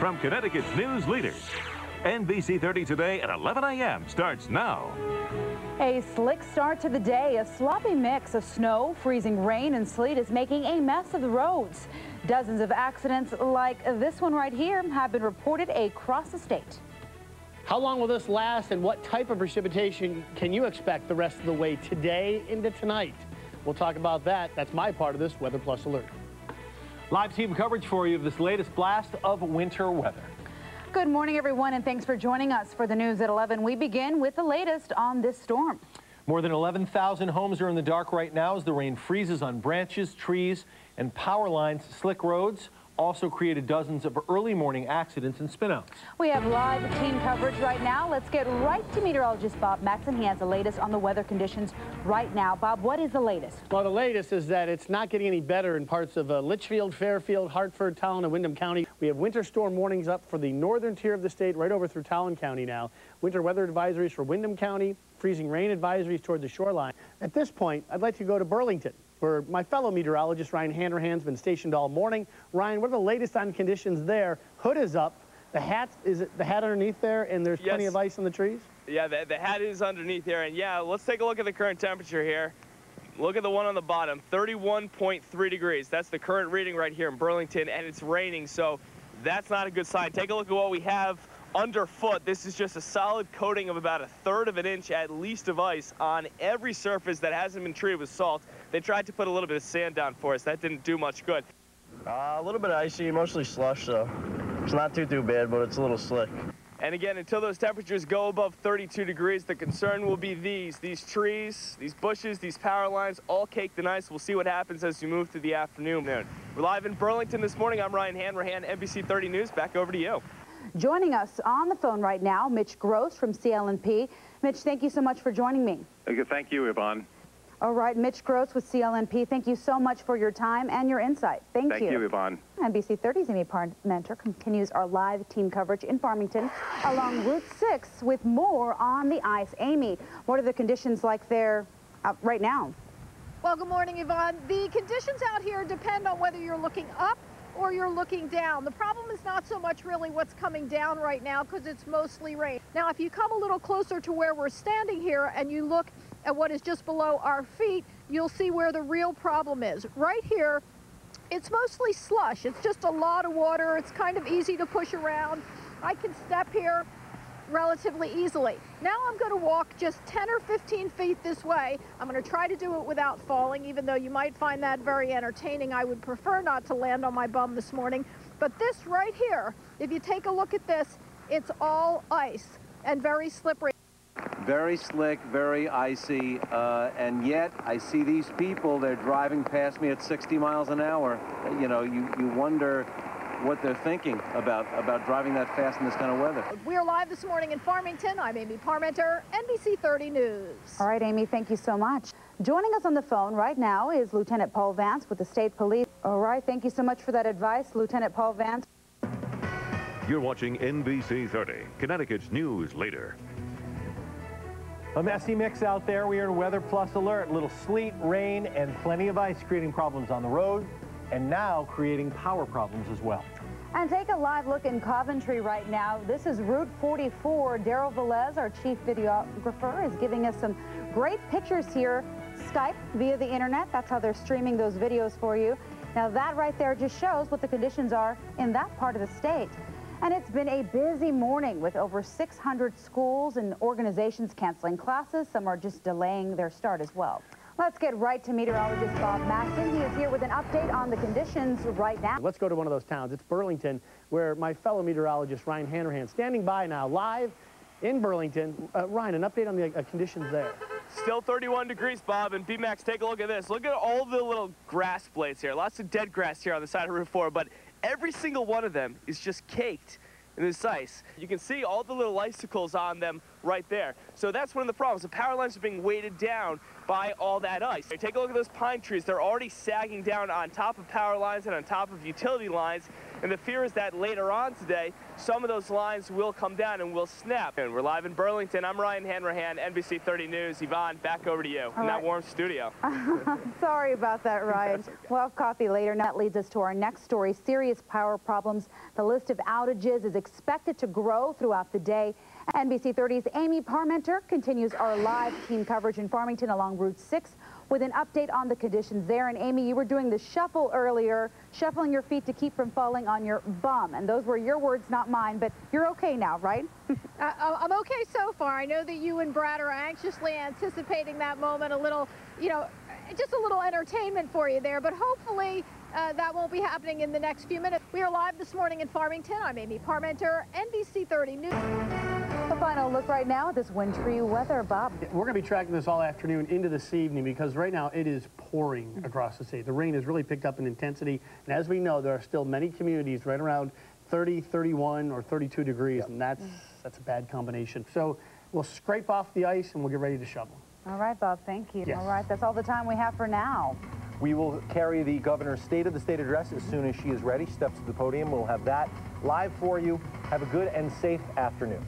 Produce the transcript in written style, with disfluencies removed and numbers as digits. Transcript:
from Connecticut's news leaders. NBC30 Today at 11 a.m. starts now. A slick start to the day. A sloppy mix of snow, freezing rain, and sleet is making a mess of the roads. Dozens of accidents like this one right here have been reported across the state. How long will this last, and what type of precipitation can you expect the rest of the way today into tonight? We'll talk about that. That's my part of this Weather Plus Alert. Live team coverage for you of this latest blast of winter weather. Good morning, everyone, and thanks for joining us for the news at 11. We begin with the latest on this storm. More than 11,000 homes are in the dark right now as the rain freezes on branches, trees, and power lines. Slick roads also created dozens of early morning accidents and spinouts. We have live team coverage right now. Let's get right to meteorologist Bob Maxon. He has the latest on the weather conditions right now. Bob, what is the latest? Well, the latest is that it's not getting any better in parts of Litchfield, Fairfield, Hartford, Talon, and Windham County. We have winter storm warnings up for the northern tier of the state right over through Talon County now. Winter weather advisories for Windham County, freezing rain advisories toward the shoreline. At this point, I'd like to go to Burlington, where my fellow meteorologist Ryan Hanrahan's been stationed all morning. Ryan, what are the latest on conditions there? Hood is up. The hat, is it the hat underneath there, and there's plenty of ice on the trees? Yeah, the hat is underneath there, and yeah, let's take a look at the current temperature here. Look at the one on the bottom, 31.3 degrees. That's the current reading right here in Burlington, and it's raining, so that's not a good sign. Take a look at what we have underfoot. This is just a solid coating of about 1/3 of an inch at least of ice on every surface that hasn't been treated with salt. They tried to put a little bit of sand down for us. That didn't do much good. A little bit icy, mostly slush, so it's not too bad, but it's a little slick. And again, until those temperatures go above 32 degrees, the concern will be these trees, these bushes, these power lines, all caked in ice. We'll see what happens as we move through the afternoon. We're live in Burlington this morning. I'm Ryan Hanrahan, NBC30 News. Back over to you. Joining us on the phone right now, Mitch Gross from CLNP. Mitch, thank you so much for joining me. Thank you, Yvonne. All right, Mitch Gross with CLNP, thank you so much for your time and your insight. Thank you. Thank you, Yvonne. NBC30's Amy Parmenter continues our live team coverage in Farmington along Route 6 with more on the ice. Amy, what are the conditions like there right now? Well, good morning, Yvonne. The conditions out here depend on whether you're looking up or you're looking down. The problem is not so much really what's coming down right now because it's mostly rain. Now, if you come a little closer to where we're standing here and you look at what is just below our feet, you'll see where the real problem is. Right here, it's mostly slush. It's just a lot of water. It's kind of easy to push around. I can step here relatively easily. Now I'm going to walk just 10 or 15 feet this way. I'm going to try to do it without falling, even though you might find that very entertaining. I would prefer not to land on my bum this morning. But this right here, if you take a look at this, it's all ice and very slippery. Very slick, very icy, and yet I see these people, they're driving past me at 60 miles an hour. You know, you wonder what they're thinking about driving that fast in this kind of weather. We're live this morning in Farmington. I'm Amy Parmenter, NBC30 News. All right, Amy, thank you so much. Joining us on the phone right now is Lieutenant Paul Vance with the State Police. All right, thank you so much for that advice, Lieutenant Paul Vance. You're watching NBC30, Connecticut's news leader. A messy mix out there. We are in Weather Plus Alert. Little sleet, rain, and plenty of ice creating problems on the road, and now creating power problems as well. And take a live look in Coventry right now. This is Route 44. Daryl Velez, our chief videographer, is giving us some great pictures here. Skype via the internet. That's how they're streaming those videos for you. Now that right there just shows what the conditions are in that part of the state. And it's been a busy morning with over 600 schools and organizations canceling classes. Some are just delaying their start as well. Let's get right to meteorologist Bob Maxon. He is here with an update on the conditions right now. Let's go to one of those towns. It's Burlington, where my fellow meteorologist Ryan Hanrahan standing by now live in Burlington. Ryan, an update on the conditions there. Still 31 degrees, Bob, and B-Max, take a look at this. Look at all the little grass blades here. Lots of dead grass here on the side of Route 4, but every single one of them is just caked in this ice. You can see all the little icicles on them right there. So that's one of the problems. The power lines are being weighted down by all that ice. Take a look at those pine trees. They're already sagging down on top of power lines and on top of utility lines. And the fear is that later on today, some of those lines will come down and will snap. And we're live in Burlington. I'm Ryan Hanrahan, NBC 30 News. Yvonne, back over to you in that warm studio. Sorry about that, Ryan. Okay. We'll have coffee later. And that leads us to our next story, serious power problems. The list of outages is expected to grow throughout the day. NBC 30's Amy Parmenter continues our live team coverage in Farmington along Route 6 with an update on the conditions there. And Amy, you were doing the shuffle earlier, shuffling your feet to keep from falling on your bum. And those were your words, not mine, but you're okay now, right? I'm okay so far. I know that you and Brad are anxiously anticipating that moment, a little, you know, just a little entertainment for you there, but hopefully that won't be happening in the next few minutes. We are live this morning in Farmington. I'm Amy Parmenter, NBC 30 News. A final look right now at this wintry weather, Bob. We're going to be tracking this all afternoon into this evening because right now it is pouring across the state. The rain has really picked up in intensity, and as we know, there are still many communities right around 30, 31, or 32 degrees, and that's a bad combination. So we'll scrape off the ice and we'll get ready to shovel. All right, Bob, thank you. Yes. All right, that's all the time we have for now. We will carry the governor's State of the State address as soon as she is ready, steps to the podium. We'll have that live for you. Have a good and safe afternoon.